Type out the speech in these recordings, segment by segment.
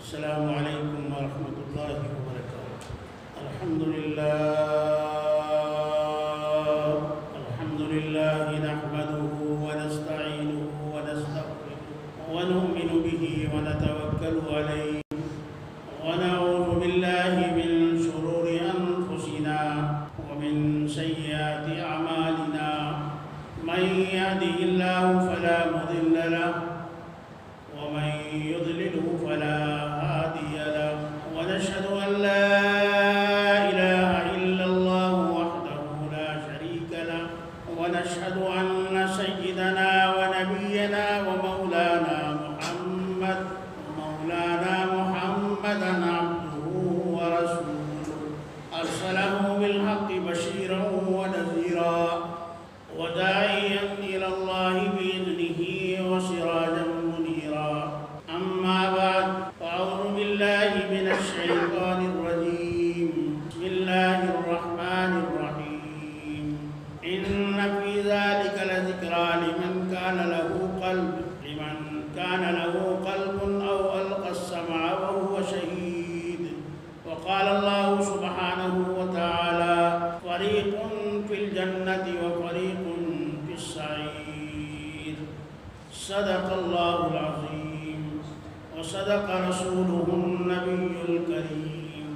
السلام علیکم ورحمۃ اللہ وبرکاتہ۔ الحمد للہ نحمده ونستعینه ونستغفره ونؤمن به ونتوکل علیہ ونعوذ باللہ من شرور انفسنا ومن سیئات اعمالنا من يهده الله فلا مضل له ومن يضلله فلا هادي له ونشهد أن لا إله إلا الله وحده لا شريك له ونشهد أن سيدنا ونبينا ومولانا محمدا عبده ورسوله أرسله بالحق بشيرا ونذيرا وداعيا إلى الله بإذنه وسراجا منيرا. أما بعد فأعوذ بالله من الشيطان الرجيم. بسم الله الرحمن الرحيم. إن في ذلك لذكرى لمن كان له قلب أو ألقى السمع وهو شهيد. وقال الله سبحانه وتعالى فريق في الجنة وفريق في السعير. صدق الله العظيم وصدق رسوله النبي الكريم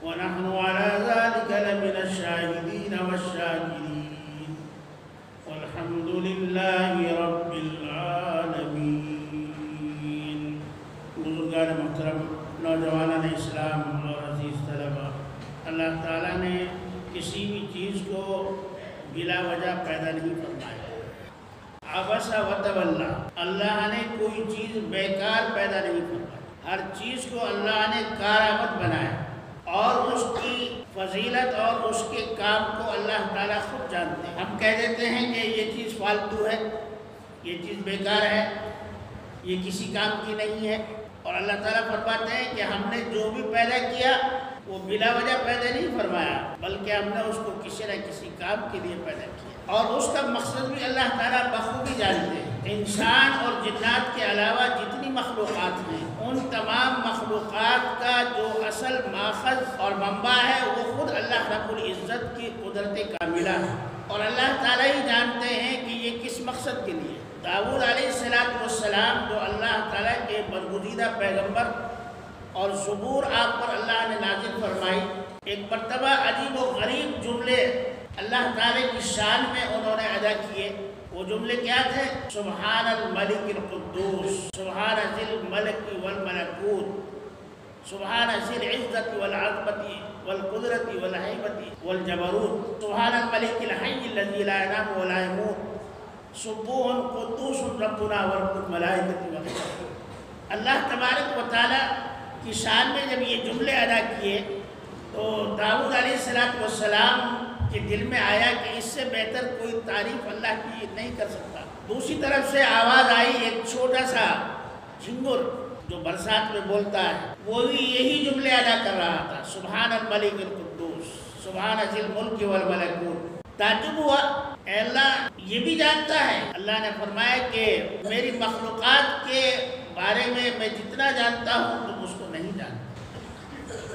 ونحن على ذلك لمن الشاهدين والشاكرين والحمد لله رب العالمين. بزرگان محترم، نوجوانان اسلام اور عزیز طلبہ، اللہ تعالیٰ نے کسی بھی چیز کو بلا وجہ پیدا نہیں فرمایا. عبس و تولی، اللہ نے کوئی چیز بیکار پیدا نہیں فرمائی. ہر چیز کو اللہ نے کارآمد بنایا اور اس کی فضیلت اور اس کے کام کو اللہ تعالیٰ خود جانتے ہیں. ہم کہہ دیتے ہیں کہ یہ چیز فالتو ہے، یہ چیز بیکار ہے، یہ کسی کام کی نہیں ہے، اور اللہ تعالیٰ فرماتے ہیں کہ ہم نے جو بھی پیدا کیا وہ بلا وجہ پیدا نہیں فرمایا، بلکہ ہم نے اس کو کسی نہ کسی کام کے لیے پیدا کیا، اور اس کا مقصد بھی اللہ تعالیٰ بخوبی جانتے ہیں. انسان اور جنات کے علاوہ جتنی مخلوقات ہیں، ان تمام مخلوقات کا جو اصل ماخذ اور منبع ہے وہ خود اللہ رب العزت کی قدرت کاملہ ہے، اور اللہ تعالیٰ ہی جانتے ہیں کہ یہ کس مقصد کے لیے. داؤد علیہ السلام جو اللہ تعالیٰ کے برگزیدہ پیغمبر اور زبور آپ پر اللہ نے نازل فرمائی، ایک مرتبہ عجیب و غریب جملے اللہ تعالیٰ کی شان میں انہوں نے ادا کیے. وہ جملے کیا تھے؟ سبحان الملک القدوس، سبحان ذی الملک والملکوت، سبحان ذی العزت والعظمت والقدرت والہیبت والجبروت، سبحان الملک الحی الذی لا ینام ولا یموت، سبوح قدوس ربنا ورب الملائکۃ والروح. اللہ تبارک و تعالیٰ کی شان میں جب یہ جملے ادا کیے تو داؤد علیہ السلام کے دل میں آیا کہ اس سے بہتر کوئی تعریف اللہ کی نہیں کر سکتا. دوسری طرف سے آواز آئی ایک چھوٹا سا جھنگر جو برسات میں بولتا ہے، وہ بھی یہی جملے ادا کر رہا تھا، سبحان الملک القدوس، سبحان ذی الملک والملکوت. تعجب ہوا، اے اللہ یہ بھی جانتا ہے. اللہ نے فرمایا کہ میری مخلوقات کے بارے میں جتنا جانتا ہوں تم اس کو نہیں جانتے.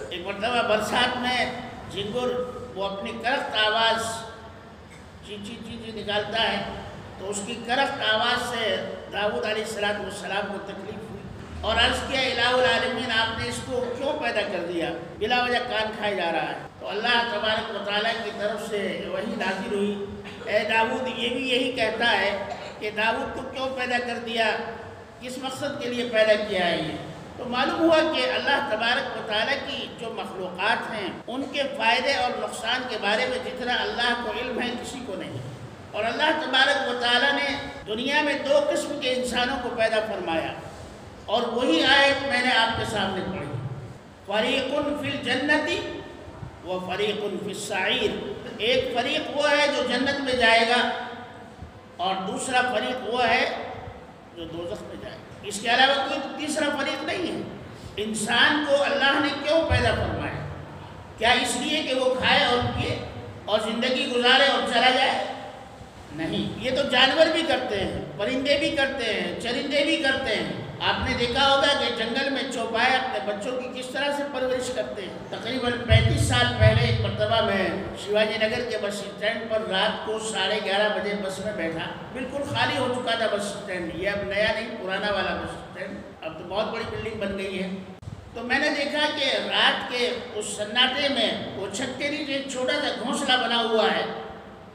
ایک مرتبہ برسات میں جھنگر وہ اپنی کرخت آواز چی چی چی چی نکالتا ہے، تو اس کی کرخت آواز سے داؤد علیہ السلام کو تکلیف ہوئی اور عرض کیا الہ العالمین آپ نے اس کو کیوں پیدا کر دیا، بلا وجہ کان کھائے جا رہا ہے. تو اللہ تبارک و تعالیٰ کی طرف سے وحی نازل ہوئی، اے داؤد یہ بھی یہی کہتا ہے کہ داؤد کو کیوں پیدا کر دیا، کس مقصد کے لیے پیدا کیا ہے یہ. تو معلوم ہوا کہ اللہ تبارک و تعالیٰ کی جو مخلوقات ہیں ان کے فائدے اور نقصان کے بارے میں جتنا اللہ کو علم ہے کسی کو نہیں. اور اللہ تبارک و تعالیٰ نے دنیا میں دو قسم کے انسانوں کو پیدا فرمایا، اور وہی آیت میں نے آپ کے سامنے پڑھی، فریق فی الجنت و فریق فی السعیر. ایک فریق وہ ہے جو جنت میں جائے گا اور دوسرا فریق وہ ہے جو دوزخ میں جائے گا. اس کے علاوہ کوئی تیسرا فریق نہیں ہے. انسان کو اللہ نے کیوں پیدا فرمایا؟ کیا اس لیے کہ وہ کھائے اور پیے اور زندگی گزارے اور چلا جائے؟ نہیں، یہ تو جانور بھی کرتے ہیں، پرندے بھی کرتے ہیں، چرندے بھی کرتے ہیں۔ آپ نے دیکھا ہوگا کہ جنگل میں چوپائے اپنے بچوں کی کس طرح سے پرورش کرتے ہیں۔ تقریباً 35 سال پہلے ایک مرتبہ میں شیواجی نگر کے بس اسٹینڈ پر رات کو 11:30 بجے بس میں بیٹھا، بالکل خالی ہو چکا تھا بس اسٹینڈ، یہ اب نیا نہیں، پرانا والا بس اسٹینڈ، اب تو بہت بڑی بلڈنگ بن گئی ہے۔ تو میں نے دیکھا کہ رات کے اس سناٹے میں وہ چھت کے نیچے ایک چھوٹا سا گھونسلہ بنا ہوا ہے،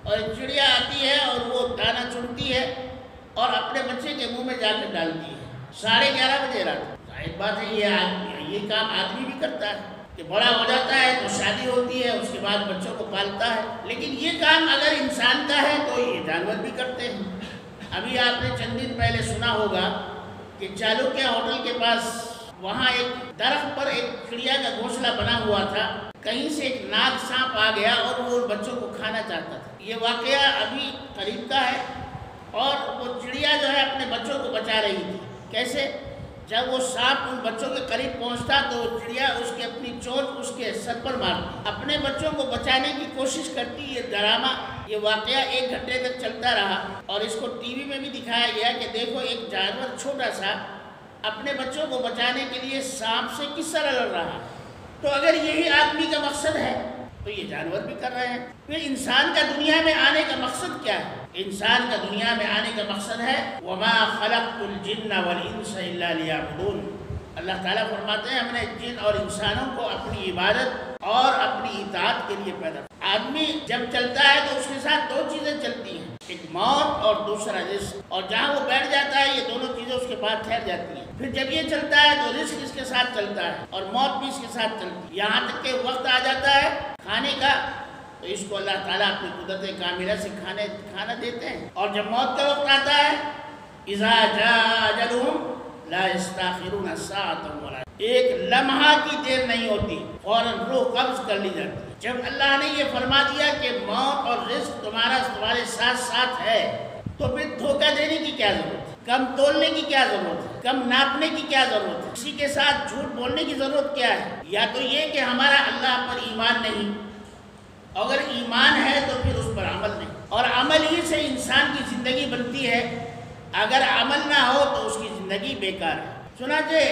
اور ایک چڑیا آتی ہے اور وہ دانا چنتی ہے اور اپنے بچے کے منہ میں جا کر ڈالتی ہے 11:30 بجے رات۔ ایک بات ہے، یہ کام آدمی بھی کرتا ہے کہ بڑا ہو جاتا ہے تو شادی ہوتی ہے، اس کے بعد بچوں کو پالتا ہے، لیکن یہ کام اگر انسان کا ہے تو یہ جانور بھی کرتے ہیں۔ ابھی آپ نے چند دن پہلے سنا ہوگا کہ چالوکیا ہوٹل کے پاس وہاں ایک درخت پر ایک چڑیا کا گھونسلہ بنا ہوا تھا، کہیں سے ایک ناگ سانپ آ گیا اور وہ بچوں کو کھانا چاہتا تھا۔ یہ واقعہ ابھی قریب کا ہے، اور وہ چڑیا جو ہے اپنے بچوں کو بچا رہی تھی۔ کیسے؟ جب وہ سانپ ان بچوں کے قریب پہنچتا تو وہ چڑیا اس کے اپنی چونچ اس کے سر پر مارتی، اپنے بچوں کو بچانے کی کوشش کرتی۔ یہ ڈرامہ، یہ واقعہ 1 گھنٹے تک چلتا رہا، اور اس کو ٹی وی میں بھی دکھایا گیا کہ دیکھو ایک جانور چھوٹا سا اپنے بچوں کو بچانے کے لیے سانپ سے کس طرح لڑ رہا ہے۔ تو اگر یہی آدمی کا مقصد ہے تو یہ جانور بھی کر رہے ہیں۔ پھر انسان کا دنیا میں آنے کا مقصد کیا ہے؟ انسان کا دنیا میں آنے کا مقصد ہے وَمَا خَلَقْتُ الْجِنَّ وَالْإِنسَ إِلَّا لِيَعْبُدُونَ۔ اللہ تعالیٰ فرماتے ہیں ہم نے جن اور انسانوں کو اپنی عبادت اور اپنی اطاعت کے لیے پیدا کیا۔ آدمی جب چلتا ہے تو اس کے ساتھ 2 چیزیں چلتی ہیں، ایک موت اور دوسرا رزق، اور جہاں وہ بیٹھ جاتا ہے یہ دونوں چیزیں اس کے بعد ٹھہر جاتی ہیں۔ پھر جب یہ چلتا ہے تو رزق اس کے ساتھ چلتا ہے اور موت بھی اس کے ساتھ چلتی ہے، یہاں تک کہ وقت آ جاتا ہے کھانے کا تو اس کو اللہ تعالیٰ اپنی قدرت کاملہ سے کھانا دیتے ہیں، اور جب موت کا وقت آتا ہے اذا جاء اجلهم لا يستاخرون ساعة ولا، ایک لمحہ کی دیر نہیں ہوتی، فوراً روح قبض کر لی جاتی ہے۔ جب اللہ نے یہ فرما دیا کہ موت اور رزق تمہارے ساتھ ساتھ ہے، تو پھر دھوکہ دینے کی کیا ضرورت ہے، کم تولنے کی کیا ضرورت ہے، کم ناپنے کی کیا ضرورت ہے، کسی کے ساتھ جھوٹ بولنے کی ضرورت کیا ہے؟ یا تو یہ کہ ہمارا اللہ پر ایمان نہیں، اگر ایمان ہے تو پھر اس پر عمل نہیں، اور عمل ہی سے انسان کی زندگی بنتی ہے، اگر عمل نہ ہو تو اس کی زندگی بیکار ہے۔ چنانچہ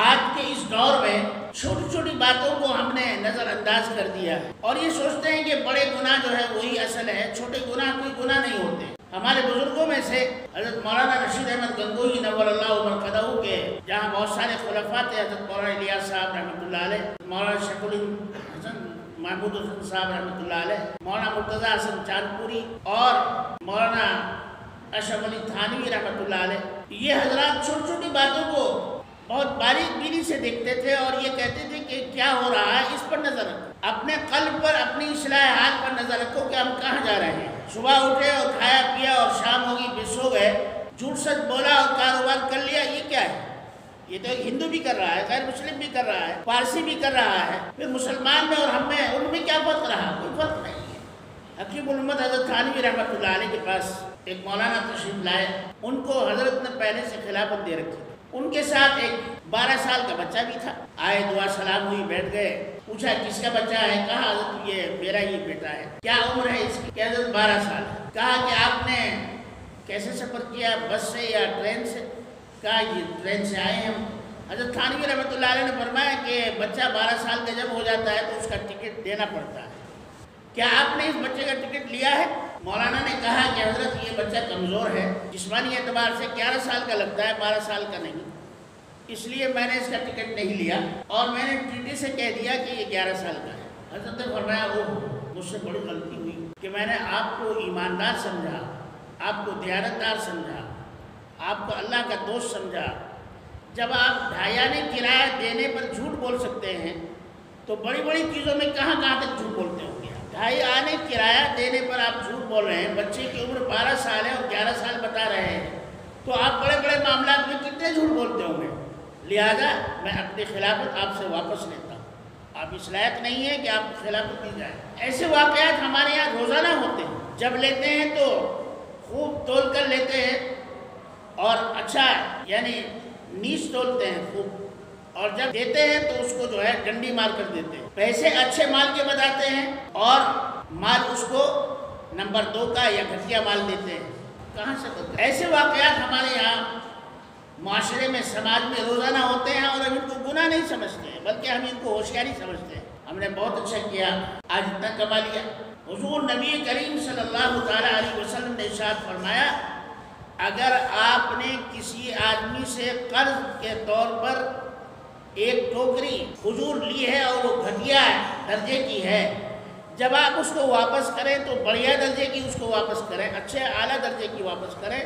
آج کے اس دور میں چھوٹی چھوٹی باتوں کو ہم نے نظر انداز کر دیا ہے، اور یہ سوچتے ہیں کہ بڑے گناہ جو ہے وہی اصل ہے، چھوٹے گناہ کوئی گناہ نہیں ہوتے۔ ہمارے بزرگوں میں سے حضرت مولانا رشید احمد گنگوہی نور اللہ مرقدہ کے جہاں بہت سارے خلفاء تھے، حضرت مولانا الیاس صاحب رحمۃ اللہ علیہ، مولانا شیخ الحسن محمود حسن صاحب رحمۃ اللہ علیہ، مولانا مرتضیٰ حسن چاندپوری اور مولانا اشرف علی تھانوی رحمۃ اللہ علیہ، یہ حضرات چھوٹی چھوٹی باتوں کو بہت باریک بینی سے دیکھتے تھے اور یہ کہتے تھے کہ کیا ہو رہا ہے اس پر نظر رکھو، اپنے قلب پر، اپنی اصلاح حال پر نظر رکھو کہ ہم کہاں جا رہے ہیں۔ صبح اٹھے اور کھایا پیا اور شام ہوگی پھر سو گئے، جھوٹ سچ بولا اور کاروبار کر لیا، یہ کیا ہے؟ یہ تو ایک ہندو بھی کر رہا ہے، غیر مسلم بھی کر رہا ہے، پارسی بھی کر رہا ہے، پھر مسلمان میں اور ہم میں ان میں کیا فرق رہا؟ کوئی فرق نہیں ہے۔ حکیم الامت حضرت تھانوی رحمۃ اللہ علیہ کے پاس ایک مولانا تشریف لائے، ان کو حضرت نے پہلے سے خلافت دے رکھی، ان کے ساتھ ایک 12 سال کا بچہ بھی تھا، آئے دعا سلام ہوئی، بیٹھ گئے، پوچھا کس کا بچہ ہے؟ کہا حضرت یہ میرا ہی بیٹا ہے۔ کیا عمر ہے اس کی؟ کہ حضرت 12 سال ہے۔ کہا کہ آپ نے کیسے سفر کیا، بس سے یا ٹرین سے؟ کہا یہ ٹرین سے آئے ہیں ہم۔ حضرت تھانوی رحمۃ اللہ علیہ نے فرمایا کہ بچہ 12 سال کا جب ہو جاتا ہے تو اس کا ٹکٹ دینا پڑتا ہے، کیا آپ نے اس بچے کا ٹکٹ لیا ہے؟ مولانا نے کہا کہ حضرت یہ بچہ کمزور ہے، جسمانی اعتبار سے 11 سال کا لگتا ہے، 12 سال کا نہیں، اس لیے میں نے اس کا ٹکٹ نہیں لیا اور میں نے ٹی ٹی سے کہہ دیا کہ یہ 11 سال کا ہے۔ حضرت نے فرمایا اوہ مجھ سے بڑی غلطی ہوئی کہ میں نے آپ کو ایماندار سمجھا، آپ کو دیانتدار سمجھا، آپ کو اللہ کا دوست سمجھا۔ جب آپ ڈھائیانے کرایہ دینے پر جھوٹ بول سکتے ہیں تو بڑی بڑی چیزوں میں کہاں تک جھوٹ بولتے ہوں گے؟ 2.5 آنے کرایہ دینے پر آپ جھوٹ بول رہے ہیں، بچے کی عمر 12 سال ہے اور 11 سال بتا رہے ہیں، تو آپ بڑے بڑے معاملات میں کتنے جھوٹ بولتے ہوں گے؟ لہذا میں اپنی خلافت آپ سے واپس لیتا ہوں، آپ اس لائق نہیں ہیں کہ آپ کو خلافت دی جائے۔ ایسے واقعات ہمارے یہاں روزانہ ہوتے ہیں، جب لیتے ہیں تو خوب تول کر لیتے ہیں اور اچھا یعنی نیچ تولتے ہیں خوب، اور جب دیتے ہیں تو اس کو جو ہے ڈنڈی مار کر دیتے ہیں، پیسے اچھے مال کے بتاتے ہیں اور مال اس کو نمبر 2 کا یا گھٹیا مال دیتے ہیں، کہاں سے بدلتے ہیں؟ ایسے واقعات ہمارے یہاں معاشرے میں سماج میں روزانہ ہوتے ہیں اور ہم ان کو گناہ نہیں سمجھتے ہیں بلکہ ہم ان کو ہوشیاری سمجھتے ہیں۔ ہم نے بہت اچھا کیا، آج اتنا کما لیا۔ حضور نبی کریم صلی اللہ تعالیٰ علیہ وسلم نے ارشاد فرمایا، اگر آپ نے کسی آدمی سے قرض کے طور پر ایک ٹوکری کھجور لی ہے اور وہ گھٹیا درجے کی ہے، جب آپ اس کو واپس کریں تو بڑھیا درجے کی اس کو واپس کریں، اچھے اعلیٰ درجے کی واپس کریں،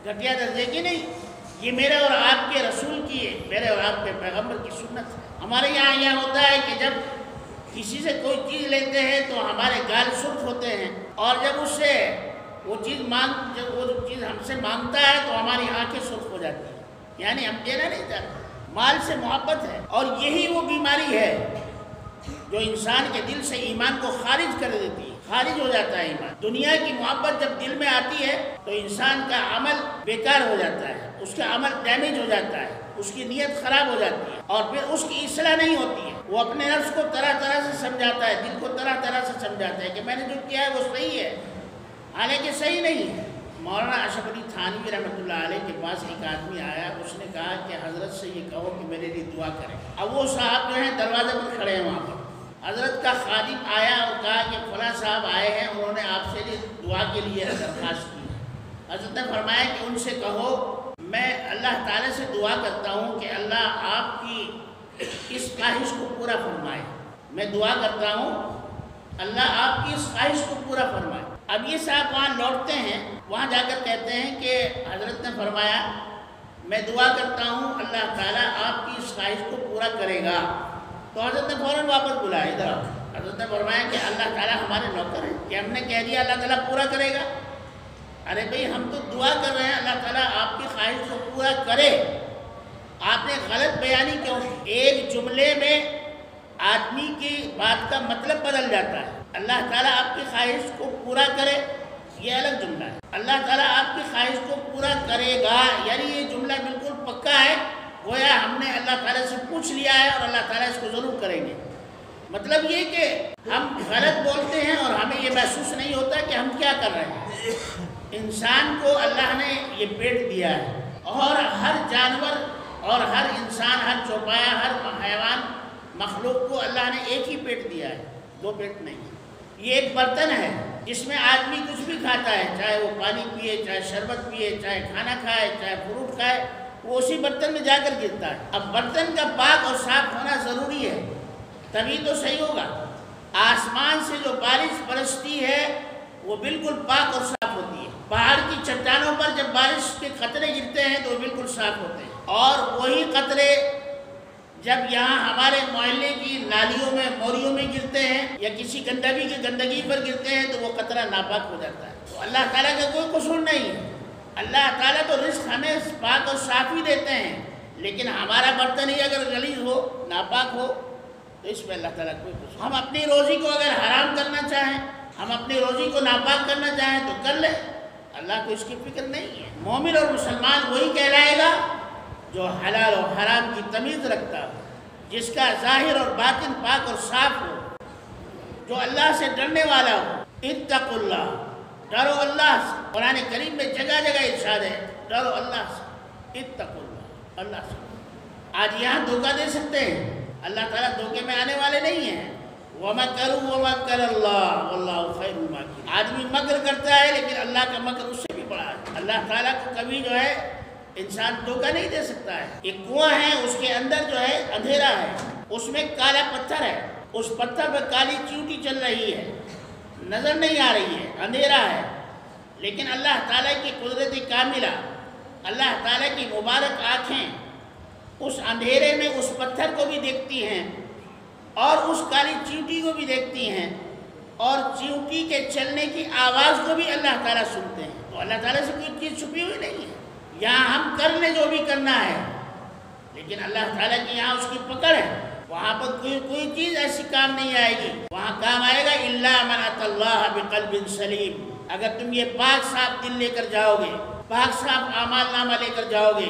گھٹیا درجے کی نہیں۔ یہ میرے اور آپ کے رسول کی ہے، میرے اور آپ کے پیغمبر کی سنت ہے۔ ہمارے یہاں یہ ہوتا ہے کہ جب کسی سے کوئی چیز لیتے ہیں تو ہمارے گال سرخ ہوتے ہیں، اور جب اس سے وہ چیز ہم سے مانگتا ہے تو ہماری آنکھیں سرخ ہو جاتی ہیں، یعنی ہم دینا نہیں چاہتے۔ مال سے محبت ہے، اور یہی وہ بیماری ہے جو انسان کے دل سے ایمان کو خارج کر دیتی ہے، خارج ہو جاتا ہے ایمان۔ دنیا کی محبت جب دل میں آتی ہے تو انسان کا عمل بیکار ہو جاتا ہے، اس کا عمل ڈیمیج ہو جاتا ہے، اس کی نیت خراب ہو جاتی ہے، اور پھر اس کی اصلاح نہیں ہوتی ہے۔ وہ اپنے نفس کو طرح طرح سے سمجھاتا ہے، دل کو طرح طرح سے سمجھاتا ہے کہ میں نے جو کیا ہے وہ صحیح ہے، حالانکہ صحیح نہیں ہے۔ مولانا اشرف علی تھانوی رحمۃ اللہ علیہ کے پاس ایک آدمی آیا، اس نے کہا کہ حضرت سے یہ کہو کہ میرے لیے دعا کریں۔ اب وہ صاحب جو ہیں دروازے پر کھڑے ہیں وہاں پر، حضرت کا خادم آیا اور کہا کہ فلاں صاحب آئے ہیں، انہوں نے آپ سے دعا کے لیے درخواست کی۔ حضرت نے فرمایا کہ ان سے کہو میں اللہ تعالیٰ سے دعا کرتا ہوں کہ اللہ آپ کی اس خواہش کو پورا فرمائے۔ میں دعا کرتا ہوں اللہ آپ کی اس خواہش کو پورا فرمائے۔ اب یہ صاحب وہاں لوٹتے ہیں، وہاں جا کر کہتے ہیں کہ حضرت نے فرمایا میں دعا کرتا ہوں اللہ تعالیٰ آپ کی اس خواہش کو پورا کرے گا۔ تو حضرت نے فوراً واپس بلایا ادھر۔ حضرت نے فرمایا کہ اللہ تعالیٰ ہمارے نوکر ہیں کہ ہم نے کہہ دیا اللہ تعالیٰ پورا کرے گا؟ ارے بھئی ہم تو دعا کر رہے ہیں اللہ تعالیٰ آپ کی خواہش کو پورا کرے، آپ نے غلط بیانی کیوں؟ ایک جملے میں آدمی کی بات کا مطلب بدل جاتا ہے۔ اللہ تعالیٰ آپ کی خواہش کو پورا کرے یہ الگ جملہ ہے، اللہ تعالیٰ آپ کی خواہش کو پورا کرے گا یعنی یہ جملہ بالکل پکا ہے، گویا ہم نے اللہ تعالیٰ سے پوچھ لیا ہے اور اللہ تعالیٰ اس کو ضرور کریں گے۔ مطلب یہ کہ ہم غلط بولتے ہیں اور ہمیں یہ محسوس نہیں ہوتا کہ ہم کیا کر رہے ہیں۔ انسان کو اللہ نے یہ پیٹ دیا ہے، اور ہر جانور اور ہر انسان، ہر چوپایا، ہر حیوان مخلوق کو اللہ نے ایک ہی پیٹ دیا ہے، 2 پیٹ نہیں۔ یہ ایک برتن ہے جس میں آدمی کچھ بھی کھاتا ہے، چاہے وہ پانی پیے، چاہے شربت پیے، چاہے کھانا کھائے، چاہے فروٹ کھائے، وہ اسی برتن میں جا کر گرتا ہے۔ اب برتن کا پاک اور صاف ہونا ضروری ہے، تبھی تو صحیح ہوگا۔ آسمان سے جو بارش برستی ہے وہ بالکل پاک اور صاف ہوتی ہے۔ پہاڑ کی چٹانوں پر جب بارش کے قطرے گرتے ہیں تو وہ بالکل صاف ہوتے ہیں، اور وہی قطرے جب یہاں ہمارے محلے کی نالیوں میں، موریوں میں گرتے ہیں یا کسی گندگی کی گندگی پر گرتے ہیں تو وہ قطرہ ناپاک ہو جاتا ہے۔ تو اللہ تعالیٰ کا کوئی قصور نہیں ہے، اللہ تعالیٰ تو رزق ہمیں پاک اور صاف ہی دیتے ہیں، لیکن ہمارا برتن ہی اگر غلیظ ہو، ناپاک ہو تو اس میں اللہ تعالیٰ کوئی قصور۔ ہم اپنی روزی کو اگر حرام کرنا چاہیں، ہم اپنی روزی کو ناپاک کرنا چاہیں تو کر لیں، اللہ کو اس کی فکر نہیں ہے۔ مومن اور مسلمان وہی کہلائے گا جو حلال اور حرام کی تمیز رکھتا ہو، جس کا ظاہر اور باطن پاک اور صاف ہو، جو اللہ سے ڈرنے والا ہو۔ اتقوا اللہ، ڈرو اللہ سے۔ قرآن کریم میں جگہ جگہ ارشاد ہے ڈرو اللہ سے، اتقوا اللہ، اللہ سے۔ آج یہاں دھوکہ دے سکتے ہیں، اللہ تعالیٰ دھوکے میں آنے والے نہیں ہیں۔ وَمَكَرُوا وَمَكَرَ اللَّهُ وَاللَّهُ خَيْرُ الْمَاكِرِينَ۔ آدمی مکر کرتا ہے لیکن اللہ کا مکر اس سے بھی بڑا ہے۔ اللہ تعالیٰ کو کبھی جو ہے انسان دھوکہ نہیں دے سکتا ہے۔ ایک کنواں ہے، اس کے اندر جو ہے اندھیرا ہے، اس میں کالا پتھر ہے، اس پتھر پہ کالی چیونٹی چل رہی ہے، نظر نہیں آ رہی ہے، اندھیرا ہے، لیکن اللہ تعالیٰ کی قدرت کاملہ، اللہ تعالیٰ کی مبارک آنکھیں اس اندھیرے میں اس پتھر کو بھی دیکھتی ہیں اور اس کالی چیونٹی کو بھی دیکھتی ہیں، اور چیونٹی کے چلنے کی آواز کو بھی اللہ تعالیٰ سنتے ہیں۔ تو اللہ تعالیٰ سے کوئی چیز چھپی ہوئی نہیں ہے۔ یہاں ہم کر لیں جو بھی کرنا ہے، لیکن اللہ تعالیٰ کی یہاں اس کی پکڑ ہے، وہاں پر کوئی چیز ایسی کام نہیں آئے گی۔ وہاں کام آئے گا الا من اتى اللہ بقلب سلیم۔ اگر تم یہ پاک صاف دل لے کر جاؤ گے، پاک صاف اعمال نامہ لے کر جاؤ گے،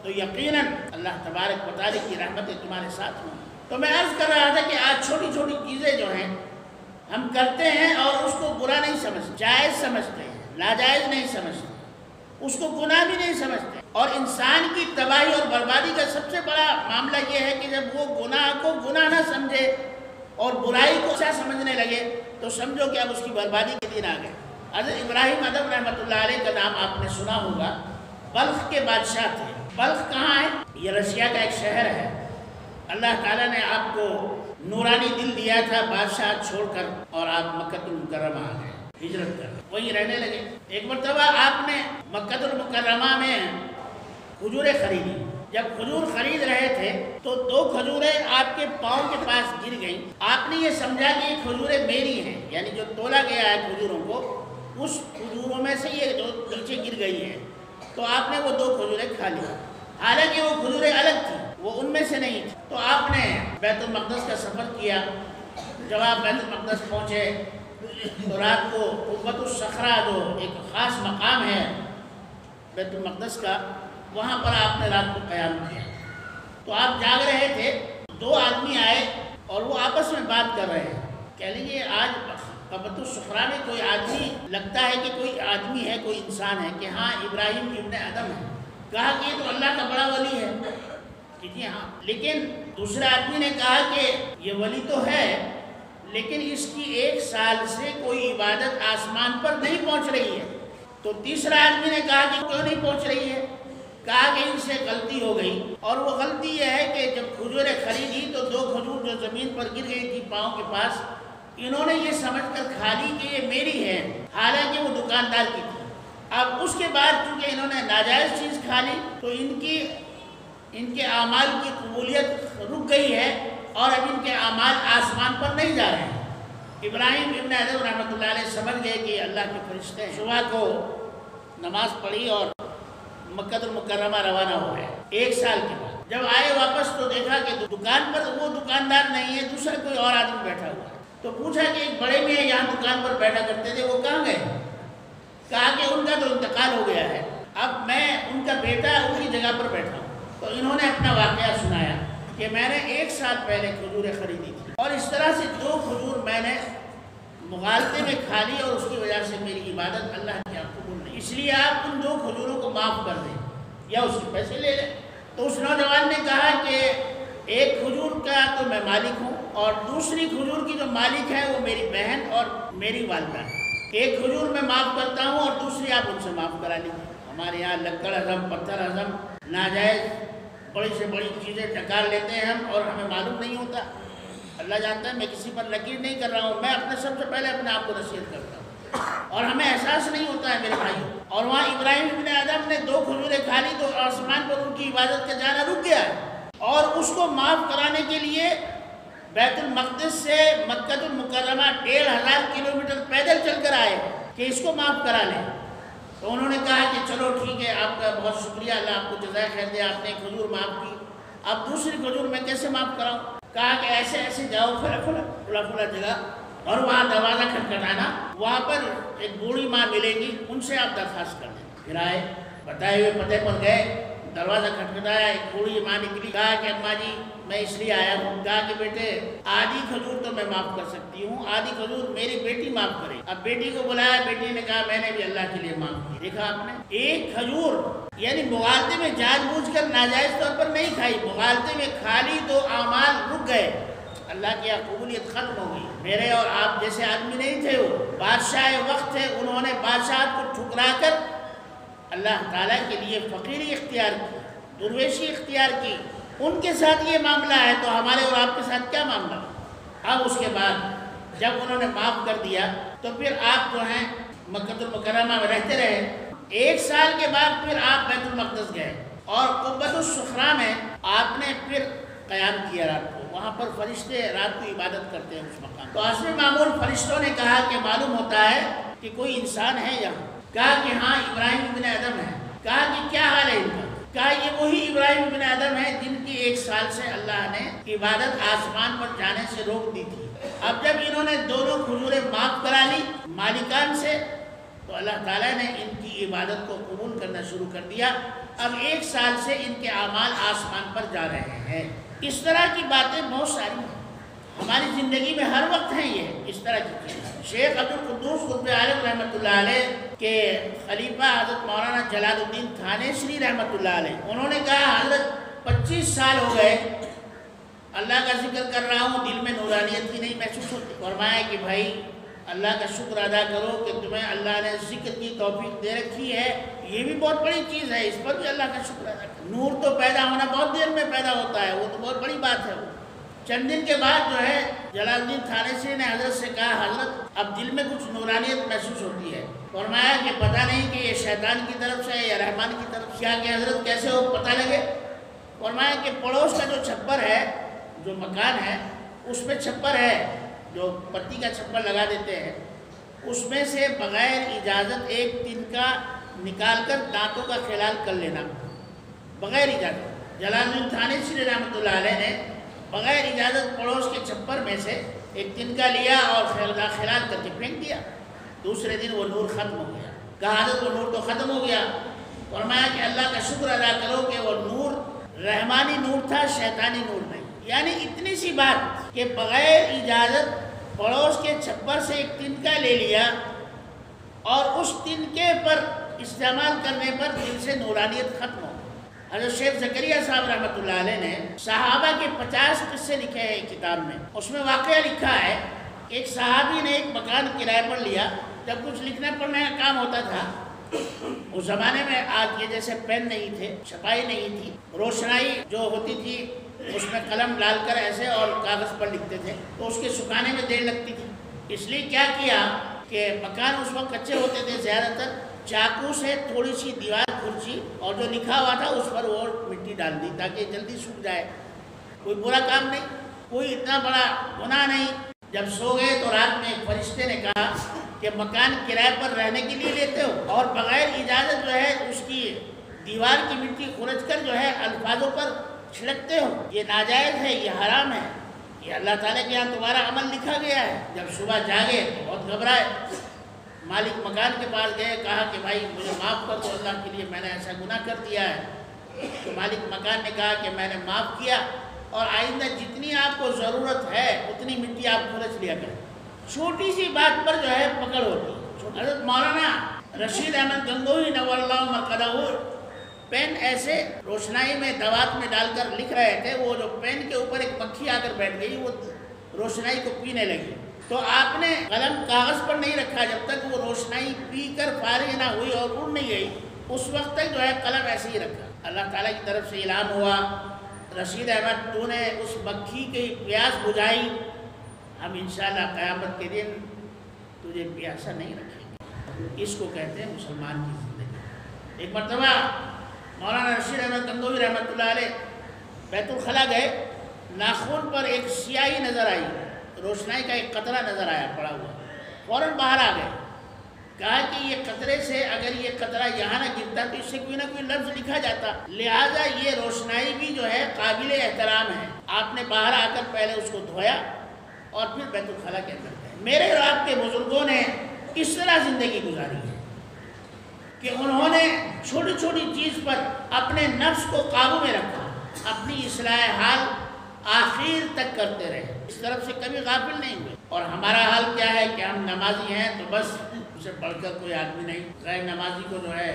تو یقیناً اللہ تبارک و تعالیٰ کی رحمتیں تمہارے ساتھ ہوں۔ تو میں عرض کر رہا تھا کہ آج چھوٹی چھوٹی چیزیں جو ہیں ہم کرتے ہیں اور اس کو برا نہیں سمجھتے، جائز سمجھتے ہیں، ناجائز نہیں سمجھتے، اس کو گناہ بھی نہیں سمجھتے۔ اور انسان کی تباہی اور بربادی کا سب سے بڑا معاملہ یہ ہے کہ جب وہ گناہ کو گناہ نہ سمجھے اور برائی کو اچھا سمجھنے لگے تو سمجھو کہ اب اس کی بربادی کے دن آ گئے۔ حضرت ابراہیم ادھم رحمۃ اللہ علیہ کا نام آپ نے سنا ہوگا، بلخ کے بادشاہ تھے۔ بلخ کہاں ہے؟ یہ رشیا کا ایک شہر ہے۔ اللہ تعالیٰ نے آپ کو نورانی دل دیا تھا، بادشاہ چھوڑ کر، اور آپ مکہ المکرمہ آ گئے، ہجرت کر وہیں رہنے لگے۔ ایک مرتبہ آپ نے مکہ المکرمہ میں کھجوریں خریدی۔ جب کھجور خرید رہے تھے تو 2 کھجوریں آپ کے پاؤں کے پاس گر گئیں۔ آپ نے یہ سمجھا کہ یہ کھجوریں میری ہیں، یعنی جو تولا گیا ہے کھجوروں کو، اس کھجوروں میں سے یہ جو نیچے گر گئی ہیں، تو آپ نے وہ 2 کھجوریں کھا لی، حالانکہ وہ کھجوریں الگ تھیں، وہ ان میں سے نہیں تھی۔ تو آپ نے بیت المقدس کا سفر کیا۔ جب آپ بیت المقدس پہنچے تو رات کو قبۃ الصخرہ جو ایک خاص مقام ہے بیت المقدس کا، وہاں پر آپ نے رات کو قیام کیا۔ تو آپ جاگ رہے تھے، 2 آدمی آئے اور وہ آپس میں بات کر رہے ہیں۔ کہہ لیجیے آج قبۃ الصخرہ میں کوئی آدمی لگتا ہے کہ کوئی آدمی ہے، کوئی انسان ہے، کہ ہاں ابراہیم ابن ادم ہے۔ کہا کہ یہ تو اللہ کا بڑا ولی ہے، کہ جی ہاں۔ لیکن دوسرے آدمی نے کہا کہ یہ ولی تو ہے، لیکن اس کی 1 سال سے کوئی عبادت آسمان پر نہیں پہنچ رہی ہے۔ تو تیسرا آدمی نے کہا کہ کیوں نہیں پہنچ رہی ہے؟ کہا کہ ان سے غلطی ہو گئی، اور وہ غلطی یہ ہے کہ جب کھجوریں خریدی تو 2 کھجور جو زمین پر گر گئی تھی پاؤں کے پاس، انہوں نے یہ سمجھ کر کھا لی کہ یہ میری ہے، حالانکہ وہ دکاندار کی تھی۔ اب اس کے بعد چونکہ انہوں نے ناجائز چیز کھا لی تو ان کے اعمال کی قبولیت رک گئی ہے، اور اب ان کے اعمال آسمان پر نہیں جا رہے ہیں۔ ابراہیم ابن ادم رحمۃ اللہ علیہ سمجھ گئے کہ اللہ کے فرشتے ہیں۔ صبح کو نماز پڑھی اور مکہ المکرمہ روانہ ہو گئے۔ 1 سال کے بعد جب آئے واپس تو دیکھا کہ دکان پر وہ دکاندار نہیں ہے، دوسرا کوئی اور آدمی بیٹھا ہوا ہے۔ تو پوچھا کہ ایک بڑے میاں یہاں دکان پر بیٹھا کرتے تھے، وہ کہاں گئے؟ کہا کہ ان کا تو انتقال ہو گیا ہے، اب میں ان کا بیٹا ان کی جگہ پر بیٹھا ہوں۔ تو انہوں نے اپنا واقعہ سنایا کہ میں نے 1 سال پہلے کھجوریں خریدی تھی، اور اس طرح سے 2 کھجور میں نے مغالطے میں کھا لی، اور اس کی وجہ سے میری عبادت اللہ کی قبول نہیں، اس لیے آپ ان 2 کھجوروں کو معاف کر دیں یا اس کے پیسے لے لیں۔ تو اس نوجوان نے کہا کہ 1 کھجور کا تو میں مالک ہوں، اور دوسری کھجور کی جو مالک ہے وہ میری بہن اور میری والدہ ہے۔ 1 کھجور میں معاف کرتا ہوں اور دوسری آپ ان سے معاف کرا لیجیے۔ ہمارے یہاں لکڑ ہضم، پتھر ہضم، ناجائز بڑی سے بڑی چیزیں ٹکار لیتے ہیں ہم، اور ہمیں معلوم نہیں ہوتا۔ اللہ جانتا ہے، میں کسی پر نکیر نہیں کر رہا ہوں، میں سب سے پہلے اپنے آپ کو نصیحت کرتا ہوں، اور ہمیں احساس نہیں ہوتا ہے میرے بھائیوں۔ اور وہاں ابراہیم ابن ادم نے 2 کھجوریں کھا لی تو آسمان پر ان کی عبادت کا جانا رک گیا ہے، اور اس کو معاف کرانے کے لیے بیت المقدس سے مکہ المکرمہ 1500 کلومیٹر پیدل چل کر آئے کہ اس کو معاف کرا لیں۔ تو انہوں نے کہا کہ چلو ٹھیک ہے، آپ کا بہت شکریہ، اللہ آپ کو جزائے خیر دے، آپ نے کھجور معاف کی، اب دوسری کھجور میں کیسے معاف کراؤں؟ کہا کہ ایسے جاؤ کھلا جگہ، اور وہاں دروازہ کھٹکھٹانا، وہاں پر ایک بوڑھی ماں ملے گی، ان سے آپ درخواست کر دیں۔ پھر آئے، بتائے ہوئے پتے پر گئے، دروازہ کھٹکھٹایا، ایک بوڑھی ماں نکلی، کہا کہ اماں جی میں اس لیے آیا ہوں۔ کہا کہ بیٹے آدھی کھجور تو میں معاف کر سکتی ہوں، آدھی کھجور میری بیٹی معاف کرے۔ اب بیٹی کو بلایا، بیٹی نے کہا میں نے بھی اللہ کے لیے معاف کی۔ دیکھا آپ نے، 1 کھجور یعنی مغالطے میں جان بوجھ کر ناجائز طور پر نہیں کھائی، مغالطے میں کھا لی تو اعمال رک گئے، اللہ کی قبولیت ختم ہو گئی۔ میرے اور آپ جیسے آدمی نہیں تھے، وہ بادشاہ وقت تھے، انہوں نے بادشاہت کو ٹھکرا کر اللہ تعالیٰ کے لیے فقیری اختیار کی، درویشی اختیار کی۔ ان کے ساتھ یہ معاملہ ہے تو ہمارے اور آپ کے ساتھ کیا معاملہ؟ اب اس کے بعد جب انہوں نے معاف کر دیا تو پھر آپ جو ہیں مکہ المکرمہ میں رہتے رہے۔ 1 سال کے بعد پھر آپ بیت المقدس گئے، اور قبۃ الصخرہ میں آپ نے پھر قیام کیا رات کو۔ وہاں پر فرشتے رات کو عبادت کرتے ہیں اس مقام۔ تو حسب معمول فرشتوں نے کہا کہ معلوم ہوتا ہے کہ کوئی انسان ہے یہاں۔ کہا کہ ہاں ابراہیم ابن ادم ہے۔ کہا کہ کیا حال ہے ان کا؟ کہا یہ وہی ابراہیم ابن ادم ہے جن کی 1 سال سے اللہ نے عبادت آسمان پر جانے سے روک دی تھی۔ اب جب انہوں نے دونوں کھجوریں معاف کرا لی مالکان سے تو اللہ تعالیٰ نے ان کی عبادت کو قبول کرنا شروع کر دیا۔ اب 1 سال سے ان کے اعمال آسمان پر جا رہے ہیں۔ اس طرح کی باتیں بہت ساری ہیں۔ ہماری زندگی میں ہر وقت ہیں یہ اس طرح کی چیز۔ شیخ عبدالقدوس قطب عالم رحمۃ اللہ علیہ کے خلیفہ حضرت مولانا جلال الدین تھانیسری رحمۃ اللہ علیہ، انہوں نے کہا حضرت 25 سال ہو گئے اللہ کا ذکر کر رہا ہوں، دل میں نورانیت کی نہیں محسوس ہوتی۔ فرمایا کہ بھائی اللہ کا شکر ادا کرو کہ تمہیں اللہ نے ذکر کی توفیق دے رکھی ہے، یہ بھی بہت بڑی چیز ہے، اس پر بھی اللہ کا شکر ادا کرو۔ نور تو پیدا ہونا بہت دیر میں پیدا ہوتا ہے، وہ تو بہت بڑی بات ہے۔ وہ چند دن کے بعد جو ہے جلال الدین تھانیسری نے حضرت سے کہا حضرت اب دل میں کچھ نورانیت محسوس ہوتی ہے۔ فرمایا کہ پتہ نہیں کہ یہ شیطان کی طرف سے ہے یا رحمان کی طرف سے، کیا کہ حضرت کیسے ہو پتہ لگے؟ فرمایا کہ پڑوس کا جو چھپر ہے، جو مکان ہے اس میں چھپر ہے، جو پتی کا چھپر لگا دیتے ہیں، اس میں سے بغیر اجازت ایک تنکا نکال کر دانتوں کا خلال کر لینا، بغیر اجازت۔ جلال الدین تھانیسری رحمۃ اللہ علیہ نے بغیر اجازت پڑوس کے چھپر میں سے ایک تنکا لیا اور خلال کر کے پھینک دیا۔ دوسرے دن وہ نور ختم ہو گیا۔ کہا حضرت وہ نور تو ختم ہو گیا۔ فرمایا کہ اللہ کا شکر ادا کرو کہ وہ نور رحمانی نور تھا، شیطانی نور نہیں۔ یعنی اتنی سی بات کہ بغیر اجازت پڑوس کے چھپر سے ایک تنکا لے لیا اور اس تنکے پر استعمال کرنے پر دل سے نورانیت ختم ہو۔ حضرت شیخ زکریا صاحب رحمۃ اللہ علیہ نے صحابہ کے 50 قصے لکھے ہیں ایک کتاب میں۔ اس میں واقعہ لکھا ہے کہ ایک صحابی نے ایک مکان کرائے پر لیا۔ جب کچھ لکھنے پڑھنے کا کام ہوتا تھا، اس زمانے میں آج کے جیسے پین نہیں تھے، چھپائی نہیں تھی، روشنائی جو ہوتی تھی اس میں قلم ڈال کر ایسے اور کاغذ پر لکھتے تھے، تو اس کے سکھانے میں دیر لگتی تھی۔ اس لیے کیا کیا کہ مکان اس وقت کچے ہوتے تھے، زیادہ تر چاقو سے تھوڑی سی دیوار کھرچی اور جو لکھا ہوا تھا اس پر وہ مٹی ڈال دی تاکہ جلدی سوکھ جائے۔ کوئی برا کام نہیں، کوئی اتنا بڑا گناہ نہیں۔ جب سو گئے تو رات میں ایک فرشتے نے کہا کہ مکان کرائے پر رہنے کے لیے لیتے ہو اور بغیر اجازت جو ہے اس کی دیوار کی مٹی کھرچ کر جو ہے الفاظوں پر چھڑکتے ہو، یہ ناجائز ہے، یہ حرام ہے، یہ اللہ تعالیٰ کے یہاں تمہارا عمل لکھا گیا ہے۔ جب صبح جاگے تو بہت گھبرائے، مالک مکان کے پاس گئے، کہا کہ بھائی مجھے معاف کر دو، اللہ کے لیے میں نے ایسا گناہ کر دیا ہے۔ تو مالک مکان نے کہا کہ میں نے معاف کیا اور آئندہ جتنی آپ کو ضرورت ہے اتنی مٹی آپ کھرچ لیا کریں۔ چھوٹی سی بات پر جو ہے پکڑ ہوتی ہے۔ حضرت مولانا رشید احمد گنگوہی نور اللہ مرقدہ پین ایسے روشنائی میں دوات میں ڈال کر لکھ رہے تھے، وہ جو پین کے اوپر ایک مکھی آ کر بیٹھ گئی، وہ روشنائی کو پینے لگی۔ تو آپ نے قلم کاغذ پر نہیں رکھا جب تک وہ روشنائی پی کر فارغ نہ ہوئی اور اڑ نہیں گئی، اس وقت تک جو ہے قلم ایسے ہی رکھا۔ اللہ تعالیٰ کی طرف سے اعلان ہوا، رشید احمد تو نے اس مکھی کی پیاس بجھائی، ہم انشاءاللہ قیامت کے دن تجھے پیاسا نہیں رکھیں گے۔ اس کو کہتے ہیں مسلمان کی زندگی۔ ایک مرتبہ مولانا رشید احمد گنگوہی رحمۃ اللہ علیہ بیت الخلا گئے، ناخن پر ایک سیاہی نظر آئی، روشنائی کا ایک قطرہ نظر آیا پڑا ہوا، فوراً باہر آ گئے۔ کہا کہ یہ قطرے سے اگر یہ قطرہ یہاں نہ گرتا تو اس سے کوئی نہ کوئی لفظ لکھا جاتا، لہٰذا یہ روشنائی بھی جو ہے قابل احترام ہے۔ آپ نے باہر آ کر پہلے اس کو دھویا اور پھر بیت الخلا کے اندر گئے۔ میرے اور آپ کے بزرگوں نے اس طرح زندگی گزاری ہے کہ انہوں نے چھوٹی چھوٹی چیز پر اپنے نفس کو قابو میں رکھا، اپنی اصلاح حال آخر تک کرتے رہے، اس طرف سے کبھی غافل نہیں ہوئے۔ اور ہمارا حال کیا ہے کہ ہم نمازی ہیں تو بس اسے پڑھ کر کوئی آدمی نہیں، غیر نمازی کو جو ہے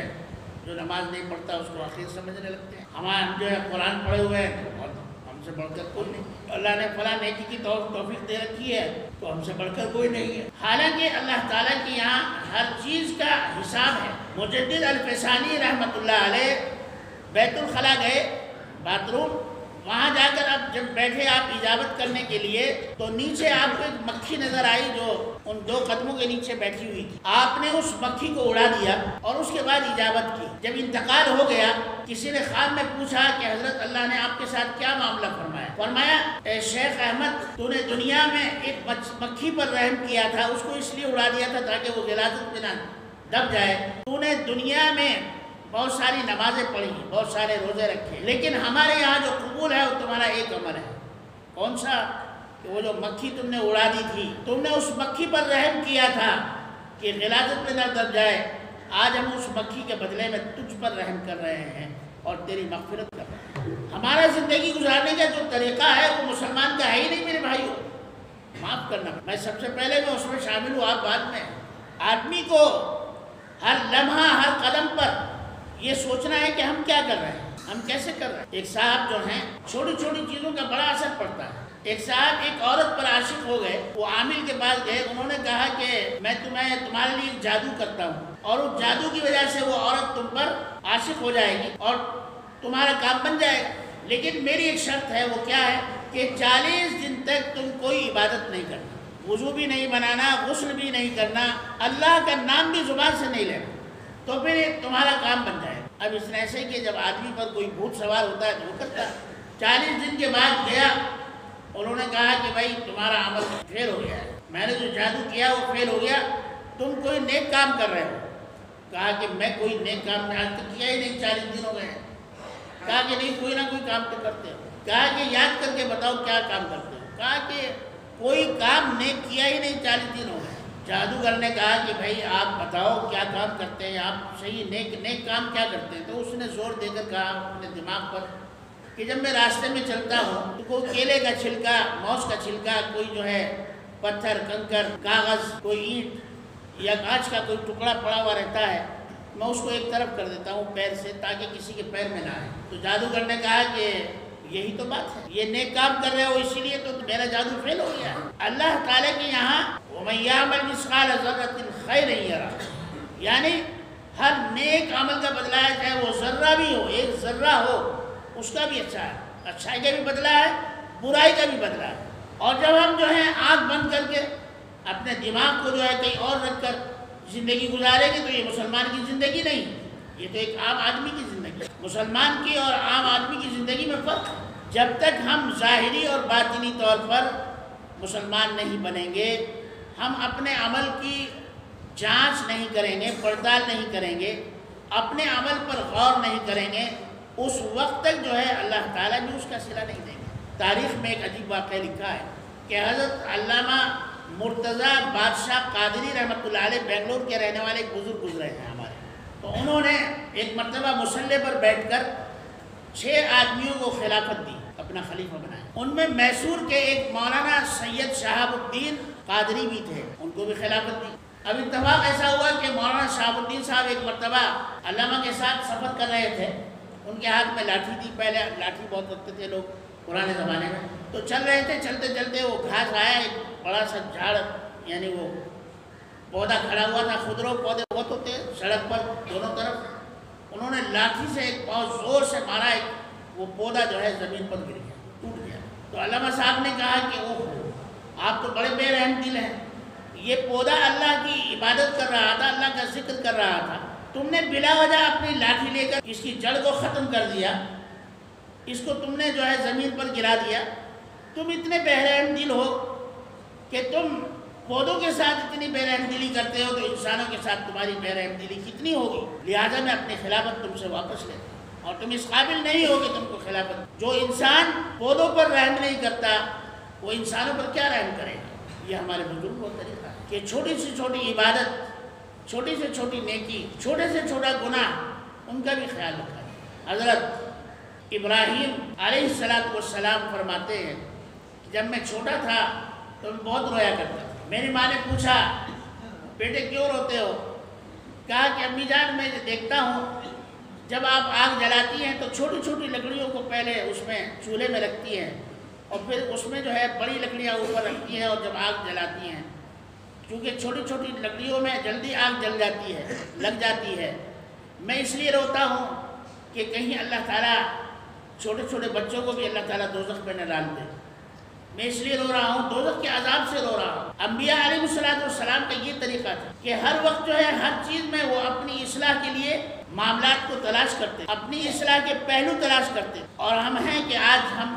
جو نماز نہیں پڑھتا اس کو آخر سمجھنے لگتے ہیں۔ ہم جو ہے قرآن پڑھے ہوئے ہیں تو ہم سے بڑھ کر کوئی نہیں، اللہ نے فلاں نیکی کی توفیق دے رکھی ہے تو ہم سے بڑھ کر کوئی نہیں ہے۔ حالانکہ اللہ تعالیٰ کے یہاں ہر چیز کا حساب ہے۔ مجدد الفسانی رحمۃ اللہ علیہ بیت الخلا گئے، باتھ روم، وہاں جا کر اب جب بیٹھے آپ اجابت کرنے کے لیے تو نیچے آپ کو ایک مکھی نظر آئی جو ان دو قدموں کے نیچے بیٹھی ہوئی تھی۔ آپ نے اس مکھی کو اڑا دیا اور اس کے بعد اجابت کی۔ جب انتقال ہو گیا کسی نے خواب میں پوچھا کہ حضرت اللہ نے آپ کے ساتھ کیا معاملہ فرمایا؟ فرمایا اے شیخ احمد، تو نے دنیا میں ایک مکھی پر رحم کیا تھا، اس کو اس لیے اڑا دیا تھا تاکہ وہ غلاظت میں نہ دب جائے۔ تو نے دنیا میں بہت ساری نمازیں پڑھی، بہت سارے روزے رکھے، لیکن ہمارے یہاں جو قبول ہے وہ تمہارا ایک عمل ہے۔ کون سا؟ کہ وہ جو مکھی تم نے اڑا دی تھی، تم نے اس مکھی پر رحم کیا تھا کہ غلاظت میں نہ دب جائے۔ آج ہم اس مکھی کے بدلے میں تجھ پر رحم کر رہے ہیں اور تیری مغفرت کر رہے ہیں۔ ہمارا زندگی گزارنے کا جو طریقہ ہے وہ مسلمان کا ہے ہی نہیں میرے بھائیوں۔ معاف کرنا. میں سب سے پہلے میں اس میں شامل ہوں، آپ بعد میں. آدمی کو ہر لمحہ ہر قدم پر یہ سوچنا ہے کہ ہم کیا کر رہے ہیں، ہم کیسے کر رہے ہیں. ایک صاحب جو ہیں چھوٹی چھوٹی چیزوں کا بڑا اثر پڑتا ہے. ایک صاحب ایک عورت پر عاشق ہو گئے، وہ عامل کے پاس گئے، انہوں نے کہا کہ میں تمہارے لیے جادو کرتا ہوں اور اس جادو کی وجہ سے وہ عورت تم پر عاشق ہو جائے گی اور تمہارا کام بن جائے گا، لیکن میری ایک شرط ہے. وہ کیا ہے کہ 40 دن تک تم کوئی عبادت نہیں کرنا، وضو بھی نہیں بنانا، غسل بھی نہیں کرنا، اللہ کا نام بھی زبان سے نہیں لینا، تو پھر تمہارا کام بن جائے گا. اب اس نے ایسے کہ جب آدمی پر کوئی بھوت سوار ہوتا ہے تو وہ کرتا ہے. 40 دن کے بعد گیا، انہوں نے کہا کہ بھائی تمہارا عمل فیل ہو گیا ہے، میں نے جو جادو کیا وہ فیل ہو گیا، تم کوئی نیک کام کر رہے ہو. کہا کہ میں کوئی نیک کام آج تک کیا ہی نہیں، 40 دن ہو گئے ہیں. کہا کہ نہیں، کوئی نہ کوئی کام تو کرتے ہو. کہا کہ یاد کر کے بتاؤ کیا کام کرتے ہو. کہا کہ کوئی کام نیک کیا ہی نہیں، 40 دن ہو گئے. جادوگر نے کہا کہ بھائی آپ بتاؤ کیا کام کرتے ہیں، آپ صحیح نیک کام کیا کرتے ہیں. تو اس نے زور دے کر کہا اپنے دماغ پر کہ جب میں راستے میں چلتا ہوں تو کوئی کیلے کا چھلکا، موز کا چھلکا، کوئی جو ہے پتھر، کنکر، کاغذ، کوئی اینٹ یا کانچ کا کوئی ٹکڑا پڑا ہوا رہتا ہے، میں اس کو ایک طرف کر دیتا ہوں پیر سے تاکہ کسی کے پیر میں نہ آئے. تو جادوگر نے کہا کہ یہی تو بات ہے، یہ نیک کام کر رہے ہو اسی لیے تو میرا جادو فیل ہو گیا ہے. اللہ تعالیٰ کے یہاں وَمَن يَعْمَلْ مِثْقَالَ ذَرَّةٍ خَيْرًا يَرَهُ، یعنی ہر نیک عمل کا بدلہ ہے، چاہے وہ ذرہ بھی ہو، ایک ذرہ ہو، اس کا بھی اچھا ہے، اچھائی کا بھی بدلہ ہے، برائی کا بھی بدلہ ہے. اور جب ہم جو ہے آنکھ بند کر کے اپنے دماغ کو جو ہے کہیں اور رکھ کر زندگی گزاریں گے تو یہ مسلمان کی زندگی نہیں، یہ تو ایک عام آدمی کی زندگی ہے. مسلمان کی اور عام آدمی کی زندگی میں فرق ہے. جب تک ہم ظاہری اور باطنی طور پر مسلمان نہیں بنیں گے، ہم اپنے عمل کی جانچ نہیں کریں گے، پڑتال نہیں کریں گے، اپنے عمل پر غور نہیں کریں گے، اس وقت تک جو ہے اللہ تعالیٰ بھی اس کا صلہ نہیں دیں گے. تاریخ میں ایک عجیب واقعہ لکھا ہے کہ حضرت علامہ مرتضیٰ بادشاہ قادری رحمۃ اللہ علیہ بنگلور کے رہنے والے ایک بزرگ گزرے ہیں ہمارے. تو انہوں نے ایک مرتبہ مصلی پر بیٹھ کر 6 آدمیوں کو خلافت دی، اپنا خلیفہ بنایا. ان میں میسور کے ایک مولانا سید شہاب الدین قادری بھی تھے، ان کو بھی خلافت دی. اب اتفاق ایسا ہوا کہ مولانا شہاب الدین صاحب ایک مرتبہ علامہ کے ساتھ سفر کر رہے تھے. ان کے ہاتھ میں لاٹھی تھی، پہلے لاٹھی بہت رکھتے تھے لوگ پرانے زمانے میں. تو چل رہے تھے، چلتے چلتے وہ گھاس آیا، ایک بڑا سا جھاڑ، یعنی وہ پودا کھڑا ہوا تھا. خودرو پودے بہت ہوتے ہیں سڑک پر دونوں طرف. انہوں نے لاٹھی سے ایک بہت زور سے مارا، ایک وہ پودا جو ہے زمین پر گر گیا، ٹوٹ گیا. تو علامہ صاحب نے کہا کہ اوہ آپ تو بڑے بے رحم دل ہیں، یہ پودا اللہ کی عبادت کر رہا تھا، اللہ کا ذکر کر رہا تھا، تم نے بلا وجہ اپنی لاٹھی لے کر اس کی جڑ کو ختم کر دیا، اس کو تم نے جو ہے زمین پر گرا دیا. تم اتنے بے رحم دل ہو کہ تم پودوں کے ساتھ اتنی بے رحم دلی کرتے ہو تو انسانوں کے ساتھ تمہاری بے رحم دلی کتنی ہوگی. لہٰذا میں اپنی خلافت تم سے واپس لیتا ہوں اور تم اس قابل نہیں ہو کہ تم کو خلافت. جو انسان پودوں پر رحم نہیں کرتا وہ انسانوں پر کیا رحم کرے گا. یہ ہمارے بزرگ کا طریقہ ہے کہ چھوٹی سے چھوٹی عبادت، چھوٹی سے چھوٹی نیکی، چھوٹے سے چھوٹا گناہ، ان کا بھی خیال رکھا ہے. حضرت ابراہیم علیہ السلام فرماتے ہیں کہ جب میں چھوٹا تھا تو میں بہت رویا کرتا تھا. میری ماں نے پوچھا بیٹے کیوں روتے ہو؟ کہا کہ امی جان میں دیکھتا ہوں جب آپ آگ جلاتی ہیں تو چھوٹی چھوٹی لکڑیوں کو پہلے اس میں چولہے میں رکھتی ہیں اور پھر اس میں جو ہے بڑی لکڑیاں اوپر رکھتی ہیں، اور جب آگ جلاتی ہیں کیونکہ چھوٹی چھوٹی لکڑیوں میں جلدی آگ جل جاتی ہے، لگ جاتی ہے. میں اس لیے روتا ہوں کہ کہیں اللہ تعالیٰ چھوٹے چھوٹے بچوں کو بھی اللہ تعالیٰ دوزخ میں نہ ڈال دے. میں اس لیے رو رہا ہوں، دوزخ کے عذاب سے رو رہا ہوں. انبیاء علیہ السلام کا یہ طریقہ تھا کہ ہر وقت جو ہے ہر چیز میں وہ اپنی اصلاح کے لیے معاملات کو تلاش کرتے، اپنی اصلاح کے پہلو تلاش کرتے. اور ہم ہیں کہ آج ہم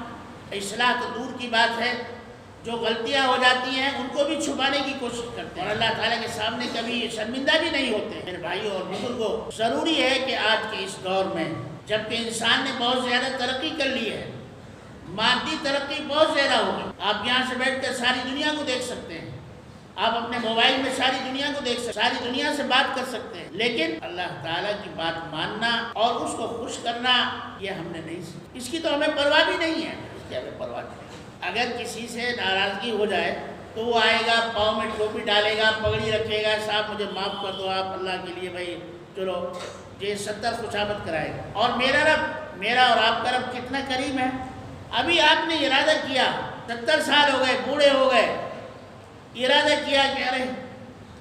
اصلاح تو دور کی بات ہے، جو غلطیاں ہو جاتی ہیں ان کو بھی چھپانے کی کوشش کرتے ہیں اور اللہ تعالیٰ کے سامنے کبھی شرمندہ بھی نہیں ہوتے. میرے بھائیوں اور بزرگوں، ضروری ہے کہ آج کے اس دور میں جبکہ انسان نے بہت زیادہ ترقی کر لی ہے، مادی ترقی بہت زیادہ ہو گئی، آپ یہاں سے بیٹھ کر ساری دنیا کو دیکھ سکتے ہیں، آپ اپنے موبائل میں ساری دنیا کو دیکھ سکتے ہیں، ساری دنیا سے بات کر سکتے ہیں، لیکن اللہ تعالیٰ کی بات ماننا اور اس کو خوش کرنا یہ ہم نے نہیں سیکھا. اس کی تو ہمیں پرواہ بھی نہیں ہے، اس کی ہمیں پرواہ نہیں. اگر کسی سے ناراضگی ہو جائے تو وہ آئے گا، پاؤں میں ٹوپی ڈالے گا، پگڑی رکھے گا، صاحب مجھے معاف کر دو آپ اللہ کے لیے بھائی، چلو یہ 70 خوشامد کرائے گا۔ اور میرا رب، میرا اور آپ کا رب کتنا کریم ہے۔ ابھی آپ نے ارادہ کیا، 70 سال ہو گئے، بوڑھے ہو گئے، ارادہ کیا کہ ارے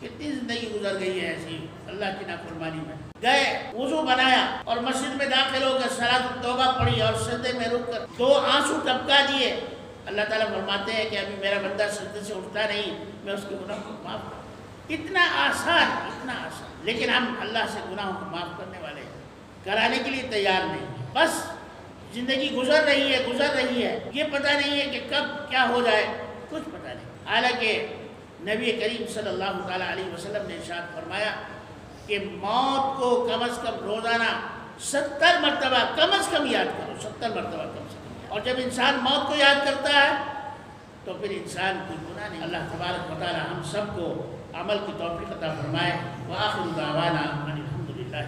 کتنی زندگی گزر گئی ہے ایسی اللہ کی نافرمانی میں، گئے وضو بنایا اور مسجد میں داخل ہو کر صلاۃ التوبہ پڑھی اور سجدے میں رک کر 2 آنسو ٹپکا دیے، اللہ تعالیٰ فرماتے ہیں کہ ابھی میرا بندہ سجدے سے اٹھتا نہیں، میں اس کے گناہ کو معاف کروں۔ اتنا آسان، اتنا آسان، لیکن ہم اللہ سے گناہوں کو معاف کرنے والے کرانے کے لیے تیار نہیں۔ بس زندگی گزر رہی ہے، یہ پتہ نہیں ہے کہ کب کیا ہو جائے، کچھ پتہ نہیں۔ حالانکہ نبی کریم صلی اللہ تعالیٰ علیہ وسلم نے ارشاد فرمایا کہ موت کو کم از کم روزانہ 70 مرتبہ کم از کم یاد کرو، 70 مرتبہ کم سے کم۔ اور جب انسان موت کو یاد کرتا ہے تو پھر انسان کوئی گناہ نہیں۔ اللہ تبارک و تعالیٰ ہم سب کو عمل کی توفیق عطا فرمائے۔ وآخر دعوانا ان الحمد للہ۔